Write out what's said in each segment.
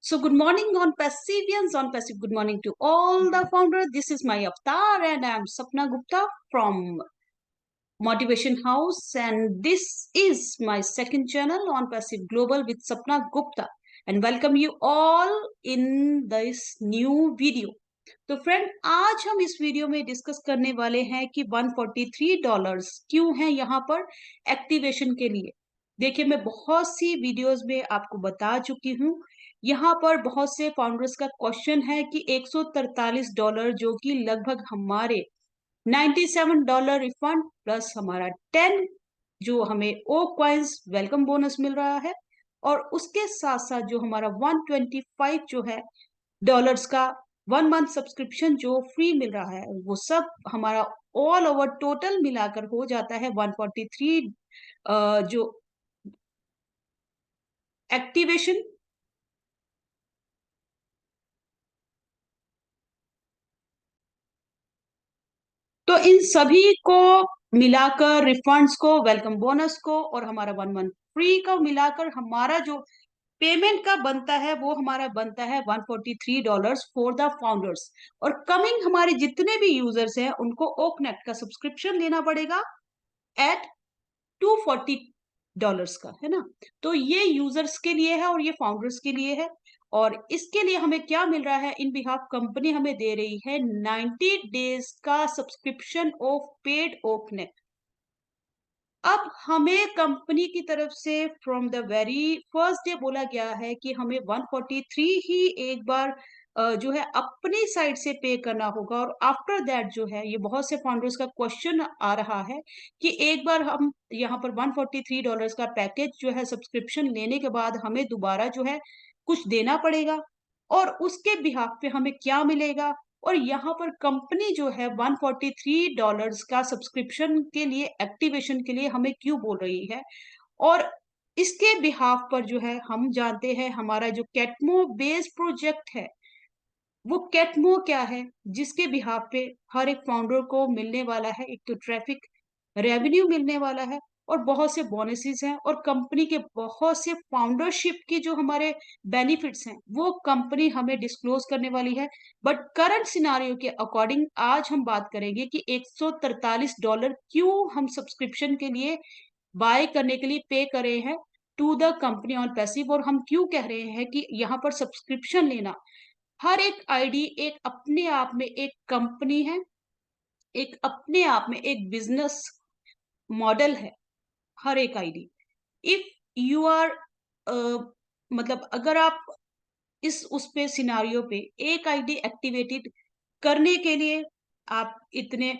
So good morning on Passivians, on Passive. Good morning to all the founders. This is my avatar and I am Sapna Gupta from Motivation House, and this is my second channel on Passive Global with Sapna Gupta, and welcome you all in this new video. तो friend, आज हम इस video में discuss करने वाले हैं कि $143 क्यों है यहाँ पर एक्टिवेशन के लिए। देखिए, मैं बहुत सी वीडियोस में आपको बता चुकी हूँ। यहाँ पर बहुत से फाउंडर्स का क्वेश्चन है कि $143 जो कि लगभग हमारे $97 रिफंड प्लस हमारा 10 जो हमें ओ क्वाइंस वेलकम बोनस मिल रहा है, और उसके साथ साथ जो हमारा 125 जो है डॉलर्स का 1 मंथ सब्सक्रिप्शन जो फ्री मिल रहा है, वो सब हमारा ऑल ओवर टोटल मिलाकर हो जाता है 143 जो एक्टिवेशन। तो इन सभी को मिलाकर, रिफंड्स को, वेलकम बोनस को और हमारा 1 मंथ फ्री का मिलाकर हमारा जो पेमेंट का बनता है वो हमारा बनता है $143 फॉर द फाउंडर्स। और कमिंग हमारे जितने भी यूजर्स हैं उनको ओकनेट का सब्सक्रिप्शन लेना पड़ेगा एट $240 का, है ना। तो ये यूजर्स के लिए है और ये फाउंडर्स के लिए है। और इसके लिए हमें क्या मिल रहा है, इन बिहाफ कंपनी हमें दे रही है 90 डेज का सब्सक्रिप्शन ऑफ पेड ओकनेट। अब हमें कंपनी की तरफ से from the very first day बोला गया है कि हमें 143 ही एक बार जो है अपनी साइड से पे करना होगा, और आफ्टर दैट जो है, ये बहुत से फाउंडर्स का क्वेश्चन आ रहा है कि एक बार हम यहाँ पर $143 का पैकेज जो है सब्सक्रिप्शन लेने के बाद हमें दोबारा जो है कुछ देना पड़ेगा, और उसके बिहाफ पे हमें क्या मिलेगा। और यहाँ पर कंपनी जो है $143 का सब्सक्रिप्शन के लिए, एक्टिवेशन के लिए हमें क्यों बोल रही है, और इसके बिहाफ पर जो है हम जानते हैं हमारा जो कैटमो बेस प्रोजेक्ट है, वो कैटमो क्या है जिसके बिहाफ पे हर एक फाउंडर को मिलने वाला है, एक तो ट्रैफिक रेवेन्यू मिलने वाला है और बहुत से बोनसेस हैं, और कंपनी के बहुत से फाउंडरशिप की जो हमारे बेनिफिट्स हैं वो कंपनी हमें डिस्क्लोज करने वाली है। बट करंट सिनारियो के अकॉर्डिंग आज हम बात करेंगे कि $143 क्यों हम सब्सक्रिप्शन के लिए बाय करने के लिए पे कर रहे हैं to the company OnPassive, और हम क्यों कह रहे हैं कि यहाँ पर सब्सक्रिप्शन लेना, हर एक आईडी एक अपने आप में एक कंपनी है, एक अपने आप में एक बिजनेस मॉडल है हर एक आईडी। इफ यू आर मतलब अगर आप इस उस पे सिनारियो पे एक आईडी एक्टिवेटेड करने के लिए आप इतने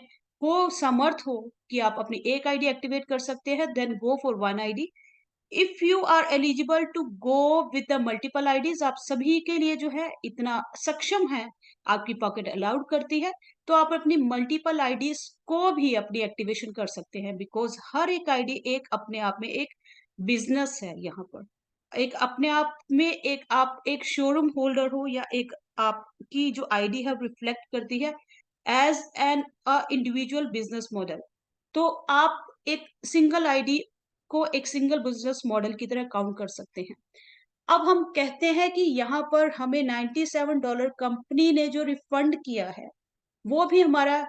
हो समर्थ हो कि आप अपनी एक आईडी एक्टिवेट कर सकते हैं, then go for 1 ID. If you are eligible to go with the multiple IDs, आप सभी के लिए जो है इतना सक्षम है, आपकी पॉकेट अलाउड करती है, तो आप अपनी मल्टीपल आईडीज को भी अपनी एक्टिवेशन कर सकते हैं, बिकॉज हर एक आईडी एक अपने आप में एक बिजनेस है। यहाँ पर एक अपने आप में एक, आप एक शोरूम होल्डर हो या एक आपकी जो आईडी है रिफ्लेक्ट करती है as an individual business model. तो आप एक सिंगल आईडी को एक सिंगल बिजनेस मॉडल की तरह काउंट कर सकते हैं। अब हम कहते हैं कि यहाँ पर हमें $97 कंपनी ने जो रिफंड किया है वो भी हमारा,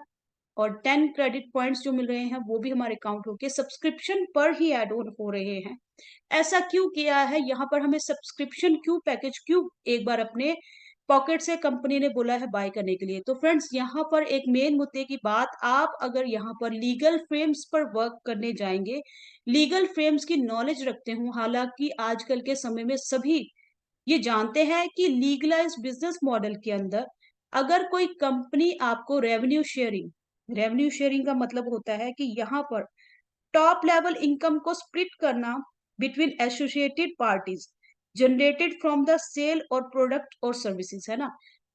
और 10 क्रेडिट पॉइंट्स जो मिल रहे हैं वो भी हमारे काउंट होके सब्सक्रिप्शन पर ही ऐड ऑन हो रहे हैं। ऐसा क्यों किया है, यहाँ पर हमें सब्सक्रिप्शन क्यों, पैकेज क्यों एक बार अपने पॉकेट से कंपनी ने बोला है बाय करने के लिए। तो फ्रेंड्स, यहाँ पर एक मेन मुद्दे की बात, आप अगर यहाँ पर लीगल फ्रेम्स पर वर्क करने जाएंगे, लीगल फ्रेम्स की नॉलेज रखते हो, हालांकि आजकल के समय में सभी ये जानते हैं कि लीगलाइज बिजनेस मॉडल के अंदर अगर कोई कंपनी आपको रेवेन्यू शेयरिंग का मतलब होता है कि यहाँ पर टॉप लेवल इनकम को स्प्लिट करना between associated parties generated from the sale और प्रोडक्ट और सर्विसेज, है ना।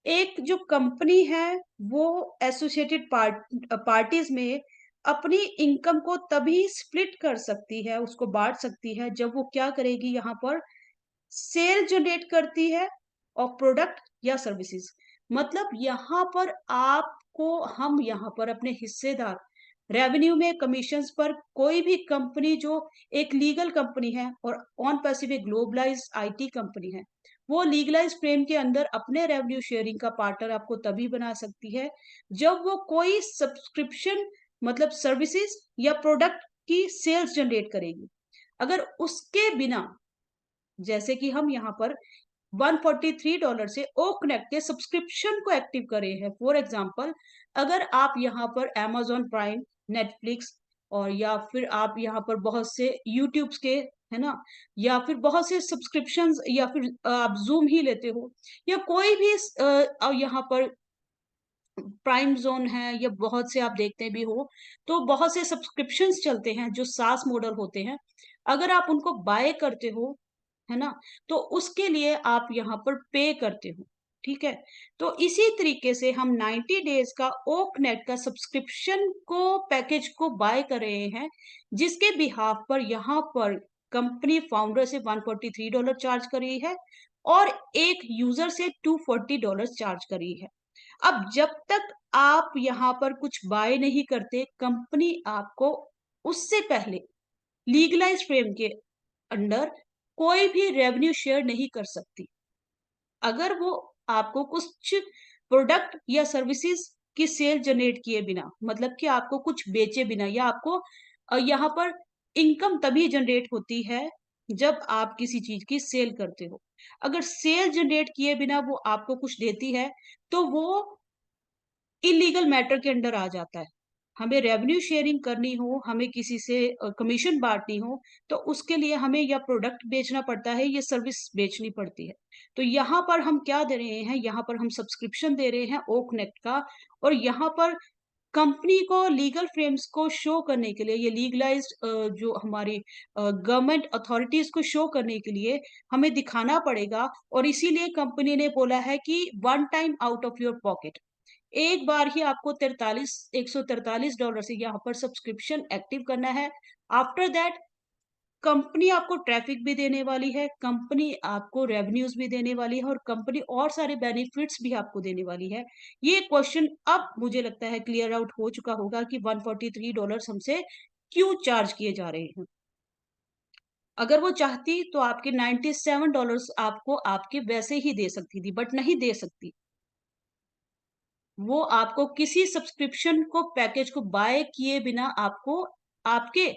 एक जो कंपनी है वो एसोसिएटेड पार्टीज में अपनी इनकम को तभी स्प्लिट कर सकती है, उसको बांट सकती है, जब वो क्या करेगी, यहाँ पर सेल जनरेट करती है और प्रोडक्ट या सर्विसेज। मतलब यहाँ पर आपको, हम यहाँ पर अपने हिस्सेदार रेवेन्यू में, कमीशंस पर, कोई भी कंपनी जो एक लीगल कंपनी है और OnPassive globalize IT company है, वो लीगलाइज्ड फ्रेम के अंदर अपने रेवेन्यू शेयरिंग का पार्टनर आपको तभी बना सकती है जब वो कोई सब्सक्रिप्शन मतलब सर्विसेज या प्रोडक्ट की सेल्स जनरेट करेगी। अगर उसके बिना, जैसे कि हम यहाँ पर $143 से ओकनेट के सब्सक्रिप्शन को एक्टिव करे हैं। फॉर एग्जांपल, अगर आप यहाँ पर अमेज़न प्राइम, नेटफ्लिक्स और या फिर आप यहाँ पर बहुत से यूट्यूब्स के, है ना? या फिर बहुत से सब्सक्रिप्शंस या फिर आप ज़ूम ही लेते हो या कोई भी यहाँ पर प्राइम ज़ोन है या बहुत से आप देखते भी हो, तो बहुत से सब्सक्रिप्शंस चलते हैं जो सास मॉडल होते हैं। अगर आप उनको बाय करते हो, है ना? तो उसके लिए आप यहाँ पर पे करते हो, ठीक है? तो इसी तरीके से हम 90 डेज़ का ओकनेट का सब्सक्रिप्शन को पैकेज को बाय कर रहे हैं, जिसके बिहाफ़ पर यहाँ पर कंपनी फाउंडर से $143 चार्ज कर रही है और एक यूज़र से $240 चार्ज कर रही है। अब जब तक आप यहाँ पर कुछ बाय नहीं करते, कंपनी आपको उससे पहले लीगलाइज्ड फ्रेम के अंडर कोई भी रेवेन्यू शेयर नहीं कर सकती। अगर वो आपको कुछ प्रोडक्ट या सर्विसेज की सेल जनरेट किए बिना, मतलब कि आपको कुछ बेचे बिना या आपको यहाँ पर इनकम तभी जनरेट होती है जब आप किसी चीज़ की सेल करते हो। अगर सेल जनरेट किए बिना वो आपको कुछ देती है, तो वो इल्लीगल मैटर के अंडर आ जाता है। हमें रेवेन्यू शेयरिंग करनी हो, हमें किसी से कमीशन बाँटनी हो, तो उसके लिए हमें या प्रोडक्ट बेचना पड़ता है या सर्विस बेचनी पड़ती है। तो यहाँ पर हम क्या दे रहे हैं, यहाँ पर हम सब्सक्रिप्शन दे रहे हैं ओकनेट का और यहाँ पर कंपनी को लीगल फ्रेम्स को शो करने के लिए ये लीगलाइज्ड जो हमारी गवर्नमेंट अथॉरिटीज़ को शो करने के लिए हमें दिखाना पड़ेगा और इसीलिए कंपनी ने बोला है कि one time out of your pocket. एक बार ही आपको 43 $143 से यहाँ पर सब्सक्रिप्शन एक्टिव करना है। आफ्टर दैट कंपनी आपको ट्रैफिक भी देने वाली है, कंपनी आपको रेवेन्यूज़ भी देने वाली है और कंपनी और सारे बेनिफिट्स भी आपको देने वाली है। ये क्वेश्चन अब मुझे लगता है क्लियर आउट हो चुका होगा कि $143 हमसे क्यों चार्ज किए जा रहे हैं। अगर वो चाहती तो आपके $97 आपको आपके वैसे ही दे सकती थी, बट नहीं दे सकती। वो आपको किसी सब्सक्रिप्शन को पैकेज को बाय किए बिना आपको आपके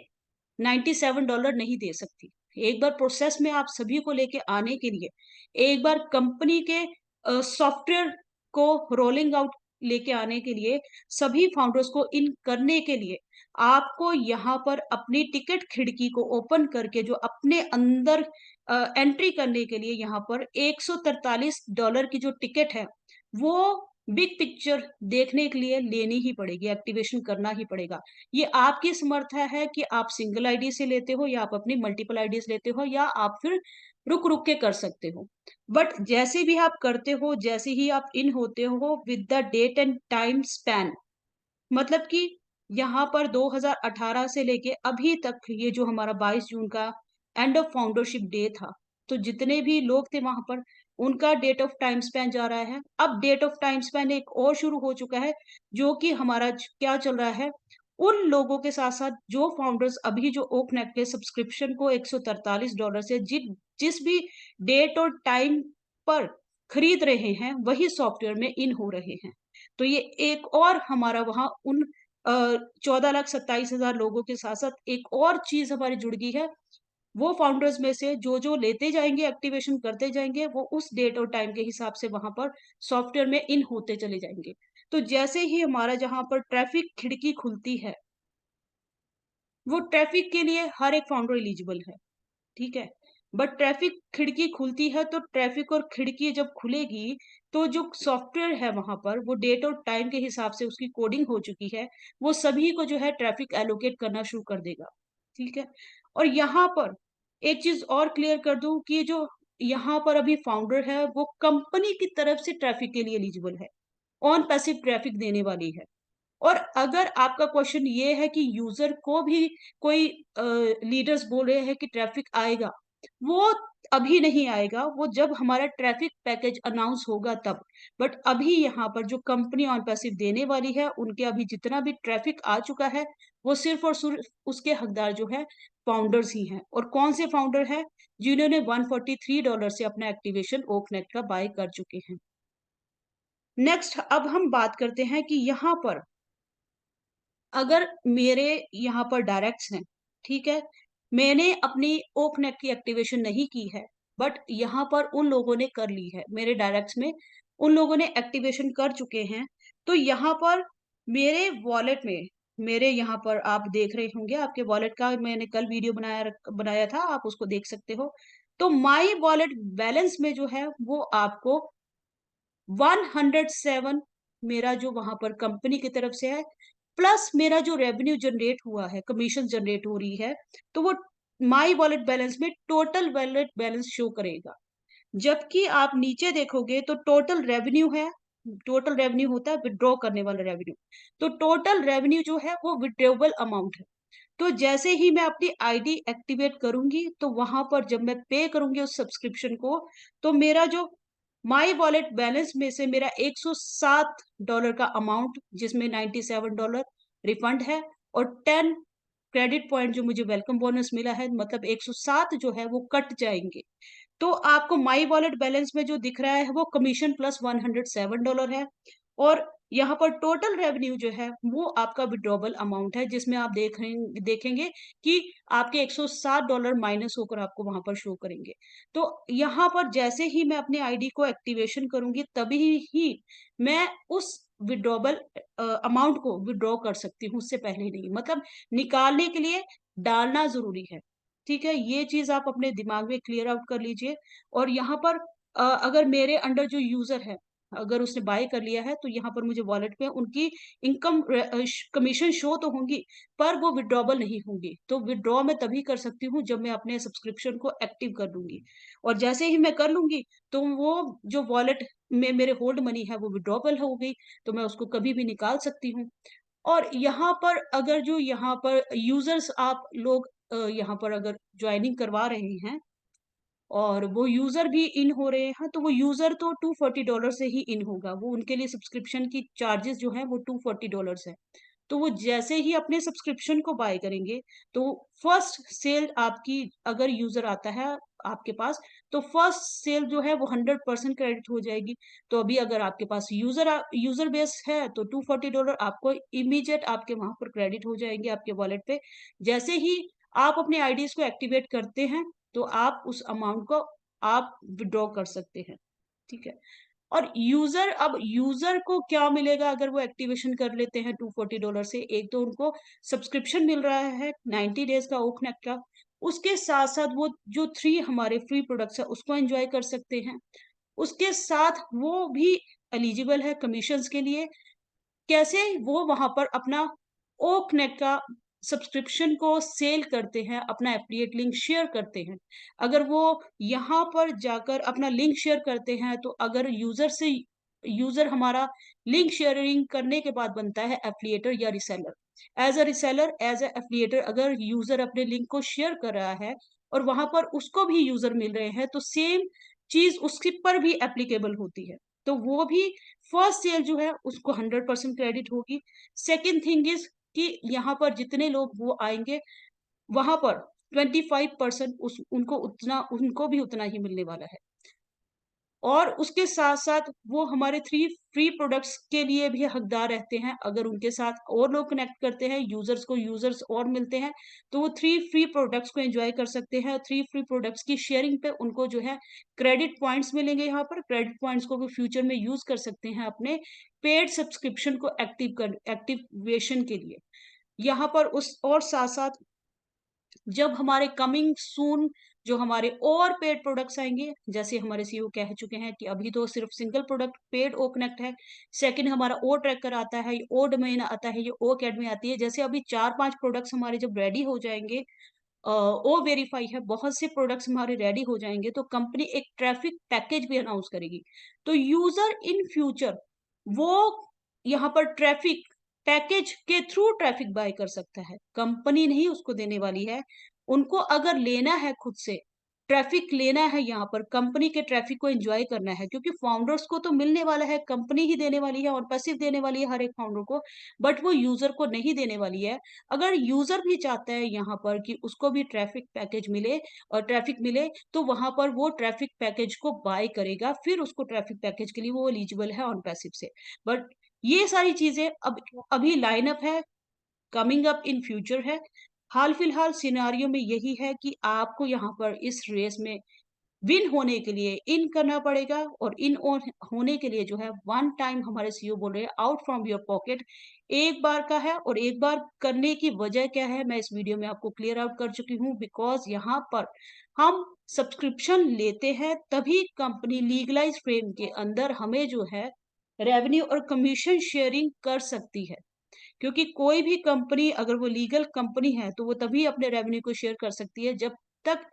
$97 नहीं दे सकती। एक बार प्रोसेस में आप सभी को लेके आने के लिए, एक बार कंपनी के सॉफ्टवेयर को रोलिंग आउट लेके आने के लिए, सभी फाउंडर्स को इन करने के लिए, आपको यहाँ पर अपनी टिकट खिड़की को ओपन करके जो अपने अंदर एंट्री करने के लिए यहाँ पर $143 की जो टिकट है, वो बिग पिक्चर देखने के लिए लेनी ही पड़ेगी, एक्टिवेशन करना ही पड़ेगा। ये आपकी समर्थ है कि आप सिंगल आईडी से लेते हो या आप अपनी मल्टीपल आईडीज़ लेते हो या आप फिर रुक-रुक के कर सकते हो। बट जैसे भी आप करते हो, जैसे ही आप इन होते हो with the date and time span, मतलब कि यहाँ पर 2018 से लेके अभी तक ये जो हमारा 22 जून का एंड ऑफ फाउंडरशिप डे था, तो जितने भी लोग थे वहाँ पर, उनका डेट ऑफ टाइम स्पैन जा रहा है। अब डेट ऑफ टाइम स्पैन एक और शुरू हो चुका है, जो कि हमारा क्या चल रहा है, उन लोगों के साथ-साथ जो फाउंडर्स अभी जो ओकनेट के सब्सक्रिप्शन को $143 से जिस भी डेट और टाइम पर खरीद रहे हैं, वही सॉफ्टवेयर में इन हो रहे हैं। तो ये एक और हमारा वहाँ उन 14,27,000 लोगों के साथ-साथ एक और चीज़ हमारी जुड़ गई है। वो फाउंडर्स में से जो लेते जाएँगे, एक्टिवेशन करते जाएँगे, वो उस डेट और टाइम के हिसाब से वहाँ पर सॉफ्टवेयर में इन होते चले जाएँगे। तो जैसे ही हमारा जहाँ पर ट्रैफ़िक खिड़की खुलती है, वो ट्रैफ़िक के लिए हर एक फाउंडर एलिजिबल है, ठीक है? बट ट्रैफ़िक खिड़की खुलती है तो ट्रैफ़िक और खिड़की जब खुलेगी, तो जो सॉफ्टवेयर है वहाँ पर, वो डेट और टाइम के हिसाब से उसकी कोडिंग हो चुकी है, वो सभी को जो है ट्रैफ़िक एलोकेट करना शुरू कर देगा, ठीक है? और यहाँ पर एक चीज़ और क्लियर कर दूँ कि जो यहाँ पर अभी फाउंडर है, वो कंपनी की तरफ से ट्रैफ़िक के लिए एलिजिबल है, ऑन पैसिव ट्रैफ़िक देने वाली है। और अगर आपका क्वेश्चन ये है कि यूज़र को भी कोई लीडर्स बोल रहे हैं कि ट्रैफ़िक आएगा, वो अभी नहीं आएगा, वो जब हमारा ट्रैफिक पैकेज अनाउंस होगा तब। बट अभी यहाँ पर जो कंपनी ऑन पैसिव देने वाली है, उनके अभी जितना भी ट्रैफिक आ चुका है, वो सिर्फ़ और सिर्फ़ उसके हकदार जो है फाउंडर्स ही हैं। और कौन से फाउंडर हैं? जिन्होंने $143 से अपना एक्टिवेशन ओकनेट का बाय कर चुके हैं। नेक्स्ट अब हम बात करते हैं कि यहाँ पर अगर मेरे यहाँ पर डायरेक्ट्स हैं, ठीक है? मैंने अपनी ओकनेट की एक्टिवेशन नहीं की है, बट यहाँ पर उन लोगों ने कर ली है। मेरे डायरेक्ट्स में उन लोगों ने एक्टिवेशन कर चुके हैं। तो यहाँ पर मेरे वॉलेट में, मेरे यहाँ पर आप देख रहे होंगे, आपके वॉलेट का मैंने कल वीडियो बनाया था, आप उसको देख सकते हो। तो माई वॉलेट बैलेंस में जो है, वो आपको 107 मेरा जो वहाँ पर कंपनी की तरफ से है, प्लस मेरा जो रेवेन्यू जनरेट हुआ है, कमीशन जनरेट हो रही है, तो वो माई वॉलेट बैलेंस में टोटल वॉलेट बैलेंस शो करेगा। जबकि आप नीचे देखोगे तो टोटल रेवेन्यू है, टोटल रेवेन्यू होता है विथड्रॉ करने वाला रेवेन्यू। तो टोटल रेवेन्यू जो है वो विथड्रॉएबल अमाउंट है। तो जैसे ही मैं अपनी आईडी एक्टिवेट करूँगी, तो वहाँ पर जब मैं पे करूँगी उस सब्सक्रिप्शन को, तो मेरा जो माई वॉलेट बैलेंस में से मेरा $107 का अमाउंट, जिसमें $97 रिफंड है और 10 क्रेडिट पॉइंट जो मुझे वेलकम बोनस मिला है, मतलब 107 जो है वो कट जाएँगे। तो आपको माई वॉलेट बैलेंस में जो दिख रहा है वो कमीशन प्लस $107 है। और यहाँ पर टोटल रेवेन्यू जो है वो आपका विथड्रॉबल अमाउंट है, जिसमें आप देखेंगे कि आपके $107 माइनस होकर आपको वहां पर शो करेंगे। तो यहाँ पर जैसे ही मैं अपनी आईडी को एक्टिवेशन करूंगी, तभी ही मैं उस विथड्रॉबल अमाउंट को विथड्रॉ कर सकती हूँ, उससे पहले नहीं। मतलब निकालने के लिए डालना जरूरी है। ठीक है, ये चीज़ आप अपने दिमाग में क्लियर आउट कर लीजिए। और यहाँ पर अगर मेरे अंडर जो यूज़र है, अगर उसने बाय कर लिया है, तो यहाँ पर मुझे वॉलेट में उनकी इनकम कमीशन शो तो होंगी, पर वो विथड्रॉबल नहीं होंगी। तो विथड्रॉ मैं तभी कर सकती हूँ जब मैं अपने सब्सक्रिप्शन को एक्टिव कर लूँगी। और जैसे ही मैं कर लूँगी, तो वो जो वॉलेट में मेरे होल्ड मनी है वो विथड्रॉबल हो गई, तो मैं उसको कभी भी निकाल सकती हूँ। और यहाँ पर अगर जो यहाँ पर यूज़र्स आप लोग यहाँ पर अगर जॉइनिंग करवा रहे हैं और वो यूज़र भी इन हो रहे हैं, तो वो यूज़र तो $240 से ही इन होगा। वो उनके लिए सब्सक्रिप्शन की चार्जेज़ जो हैं वो $240 है। तो वो जैसे ही अपने सब्सक्रिप्शन को बाय करेंगे, तो फर्स्ट सेल आपकी, अगर यूज़र आता है आपके पास, तो फर्स्ट सेल जो है वो 100% क्रेडिट हो जाएगी। तो अभी अगर आपके पास यूज़र बेस है, तो $240 आपको इमीडिएट आपके वहाँ पर क्रेडिट हो जाएँगे आपके वॉलेट पे। जैसे ही आप अपने आईडीज़ को एक्टिवेट करते हैं, तो आप उस अमाउंट को आप विथड्रॉ कर सकते हैं, ठीक है? और यूज़र को क्या मिलेगा अगर वो एक्टिवेशन कर लेते हैं $240 से? एक तो उनको सब्सक्रिप्शन मिल रहा है 90 डेज़ का ओकनेट का, उसके साथ-साथ वो जो 3 हमारे फ्री प्रोडक्ट्स हैं उसको एन्जॉय कर सकते हैं। उसके साथ वो भी एलिजिबल है कमीशंस के लिए। कैसे? वो वहाँ पर अपना ओक नेट का सब्सक्रिप्शन को सेल करते हैं, अपना एफ़िलिएट लिंक शेयर करते हैं। अगर वो यहाँ पर जाकर अपना लिंक शेयर करते हैं, तो अगर यूज़र हमारा लिंक शेयरिंग करने के बाद बनता है एफ़िलिएटर या रीसेलर। एज़ अ एफ़िलिएटर अगर यूज़र अपने लिंक को शेयर कर रहा है और वहाँ पर उसको भी यूज़र मिल रहे हैं, तो सेम चीज़ उसके पर भी एप्लीकेबल होती है। तो वो भी फर्स्ट सेल जो है उसको 100% क्रेडिट होगी। सेकंड थिंग इज़ कि यहाँ पर जितने लोग वो आएँगे, वहाँ पर 25% उस उनको उतना उनको भी उतना ही मिलने वाला है। और उसके साथ-साथ वो हमारे 3 फ्री प्रोडक्ट्स के लिए भी हकदार रहते हैं। अगर उनके साथ और लोग कनेक्ट करते हैं, यूज़र्स को यूज़र्स और मिलते हैं, तो वो 3 फ्री प्रोडक्ट्स को एन्जॉय कर सकते हैं। 3 फ्री प्रोडक्ट्स की शेयरिंग पे उनको जो है क्रेडिट पॉइंट्स मिलेंगे यहाँ पर। क्रेडिट पॉइंट्स को वो फ्यूचर में यूज़ कर सकते हैं अपने पेड सब्सक्रिप्शन को एक्टिवेशन के लिए। यहाँ पर उस और साथ-साथ जब हमारे कमिंग सून जो हमारे और पेड प्रोडक्ट्स आएँगे, जैसे हमारे सीईओ कह चुके हैं कि अभी तो सिर्फ़ single product paid O connect है। सेकंड हमारा ओ ट्रैकर आता है, ये ओ डोमेन आता है, ये ओ अकेडमी आती है। जैसे अभी 4-5 प्रोडक्ट्स हमारे जब रेडी हो जाएँगे, ओ वेरीफाई है, बहुत से प्रोडक्ट्स हमारे रेडी हो जाएँगे, तो कंपनी एक ट्रैफिक पैकेज भी अनाउंस करेगी। तो यूज़र इन फ्यूचर वो यहाँ पर ट्रैफिक पैकेज के थ्रू ट्रैफिक बाय कर सकता है। कंपनी नहीं उसको देने वाली है। उनको अगर लेना है खुद से, ट्रैफिक लेना है यहाँ पर, कंपनी के ट्रैफिक को एन्जॉय करना है क्योंकि फाउंडर्स को तो मिलने वाला है, कंपनी ही देने वाली है और पैसिव देने वाली है हर एक फाउंडर को, बट वो यूज़र को नहीं देने वाली है। अगर यूज़र भी चाहता है यहाँ पर कि उसको भी ट्रैफिक पैकेज मिले और ट्रैफिक मिले, तो वहाँ पर वो ट्रैफिक पैकेज को बाय करेगा, फिर उसको ट्रैफिक पैकेज के लिए वो एलिजिबल है ऑन पैसिव से। बट ये सारी चीज़ें अब अभी लाइन अप है, कमिंग अप इन फ्यूचर है। हाल-फिलहाल सिनेरियो में यही है कि आपको यहाँ पर इस रेस में विन होने के लिए इन करना पड़ेगा और इन ओन होने के लिए जो है वन टाइम हमारे सीईओ बोल रहे हैं आउट फ्रॉम योर पॉकेट एक बार का है और एक बार करने की वजह क्या है मैं इस वीडियो में आपको क्लियर आउट कर चुकी हूँ बिकॉज़ यहाँ पर हम सब्सक्रिप्शन लेते हैं तभी कंपनी लीगलाइज्ड फ्रेम के अंदर हमें जो है रेवेन्यू और कमीशन शेयरिंग कर सकती है। क्योंकि कोई भी कंपनी अगर वो लीगल कंपनी है, तो वो तभी अपने रेवेन्यू को शेयर कर सकती है जब तक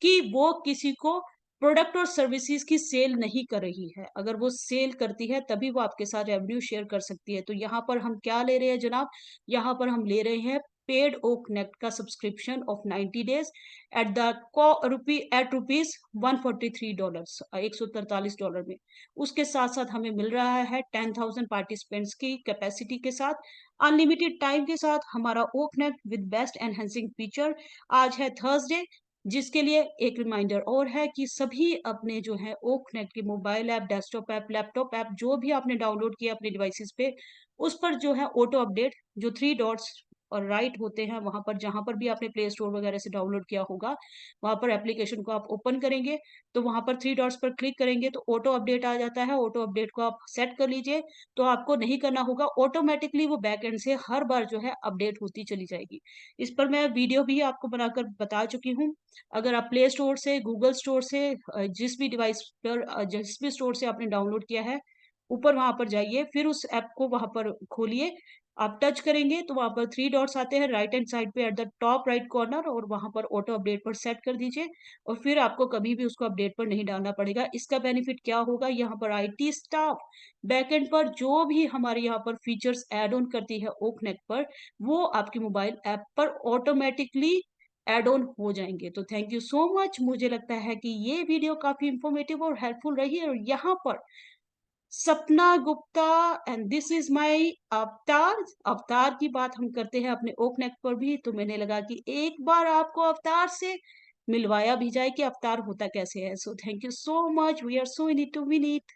कि वो किसी को प्रोडक्ट और सर्विसेज़ की सेल नहीं कर रही है। अगर वो सेल करती है तभी वो आपके साथ रेवेन्यू शेयर कर सकती है। तो यहाँ पर हम क्या ले रहे हैं जनाब? यहाँ पर हम ले रहे हैं पेड ओ कनेक्ट का subscription of 90 days at the को रुपी एट रुपीज़ $143 $143 में। उसके साथ-साथ हमें मिल रहा है 10,000 पार्टिसिपेंट्स की कैपेसिटी के साथ अनलिमिटेड टाइम के साथ हमारा ओकनेट विद बेस्ट एनहांसिंग फीचर। आज है थर्सडे जिसके लिए एक रिमाइंडर और है कि सभी अपने जो है ओकनेट के mobile app, desktop app, laptop app जो भी आपने डाउनलोड किया अपने डिवाइसेस पे, उस पर जो है ऑटो अपडेट जो 3 डॉट्स और राइट होते हैं वहाँ पर जहाँ पर भी आपने प्ले स्टोर वगैरह से डाउनलोड किया होगा, वहाँ पर एप्लीकेशन को आप ओपन करेंगे, तो वहाँ पर 3 डॉट्स पर क्लिक करेंगे तो ऑटो अपडेट आ जाता है। ऑटो अपडेट को आप सेट कर लीजिए, तो आपको नहीं करना होगा, ऑटोमैटिकली वो बैक एंड से हर बार जो है अपडेट होती चली जाएगी। इस पर मैं वीडियो भी आपको बनाकर बता चुकी हूँ। अगर आप प्ले स्टोर से, गूगल स्टोर से जिस भी डिवाइस पर जिस भी स्टोर से आपने डाउनलोड किया है, ऊपर वहाँ पर जाइए, फिर उस ऐप को वहाँ पर खोलिए। आप टच करेंगे तो वहाँ पर 3 डॉट्स आते हैं राइट हैंड साइड पे at the top right corner और वहाँ पर ऑटो अपडेट पर सेट कर दीजिए और फिर आपको कभी भी उसको अपडेट पर नहीं डालना पड़ेगा। इसका बेनिफिट क्या होगा? यहाँ पर आईटी स्टाफ बैकएंड पर जो भी हमारे यहाँ पर फीचर्स ऐड ऑन करती है ओकनेट पर, वो आपके मोबाइल ऐप पर ऑटोमैटिकली ऐड ऑन हो जाएँगे। तो थैंक यू सो मच। मुझे लगता है कि ये वीडियो काफ़ी इन्फॉर्मेटिव और हेल्पफुल रही है और यहाँ पर सपना Gupta and this is my अवतार। अवतार की बात हम करते हैं अपने ओकनेट पर भी, तो मैंने लगा कि एक बार आपको अवतार से मिलवाया भी जाए कि अवतार होता कैसे है। So thank you so much. We are so in it to win it.